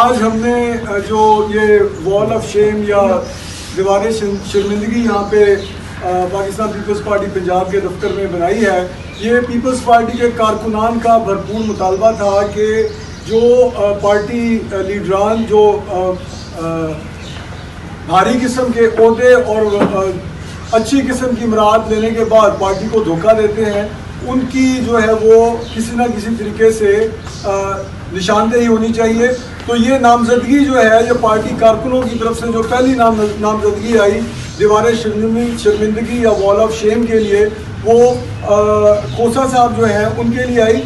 آج ہم نے جو یہ وال آف شیم یا دیوار شرمندگی یہاں پہ پاکستان پیپلز پارٹی پنجاب کے دفتر میں بنائی ہے، یہ پیپلز پارٹی کے کارکنان کا بھرپور مطالبہ تھا کہ جو پارٹی لیڈران جو بھاری قسم کے عہدے اور اچھی قسم کی مراعات لینے کے بعد پارٹی کو دھوکہ دیتے ہیں، ان کی جو ہے وہ کسی نہ کسی طریقے سے نشاندہی ہونی چاہیے۔ تو یہ نامزدگی جو ہے یہ پارٹی کارکنوں کی طرف سے جو پہلی نامزدگی آئی دیوار شرمندگی یا وال آف شیم کے لیے، وہ کھوسہ صاحب جو ہیں ان کے لیے آئی،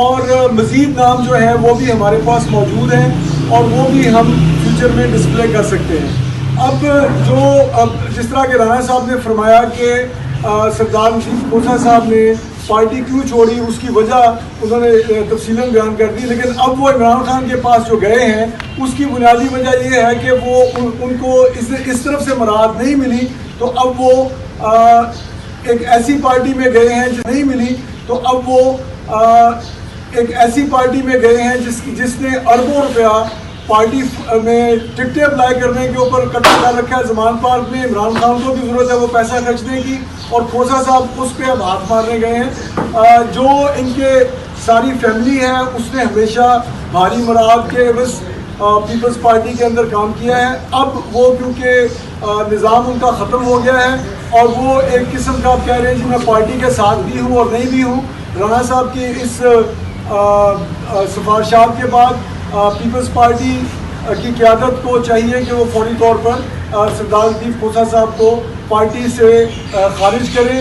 اور مزید نام جو ہیں وہ بھی ہمارے پاس موجود ہیں اور وہ بھی ہم فیوچر میں ڈسپلے کر سکتے ہیں۔ اب جس طرح کہ رانا صاحب نے فرمایا کہ سردار مشیر کھوسہ صاحب نے پارٹی کیوں چھوڑی، اس کی وجہ انہوں نے تفصیلاً بیان کر دی، لیکن اب وہ عمران خان کے پاس جو گئے ہیں اس کی بنیادی وجہ یہ ہے کہ وہ ان کو اس طرف سے مراعات نہیں ملی، تو اب وہ ایک ایسی پارٹی میں گئے ہیں جو نہیں ملی، تو اب وہ ایک ایسی پارٹی میں گئے ہیں جس نے اربوں روپیہ پارٹی میں ٹکٹیں اپلائی کرنے کے اوپر قطع کر رکھا ہے۔ زمان پارک میں عمران خان کو بھی ضرورت ہے وہ پیسہ خرچنے کی، اور کھوسہ صاحب اس پہ اب ہاتھ مارنے گئے ہیں۔ جو ان کے ساری فیملی ہے اس نے ہمیشہ بھاری مراعات کے عوض پیپلز پارٹی کے اندر کام کیا ہے۔ اب وہ کیونکہ نظام ان کا ختم ہو گیا ہے اور وہ ایک قسم کا آپ کہہ رہے ہیں جی میں پارٹی کے ساتھ بھی ہوں اور نہیں بھی ہوں، رانا صاحب کی اس سفارشات کے بعد پیپلز پارٹی کی قیادت کو چاہیے کہ وہ فوری طور پر سردار لطیف کھوسہ صاحب کو پارٹی سے خارج کریں۔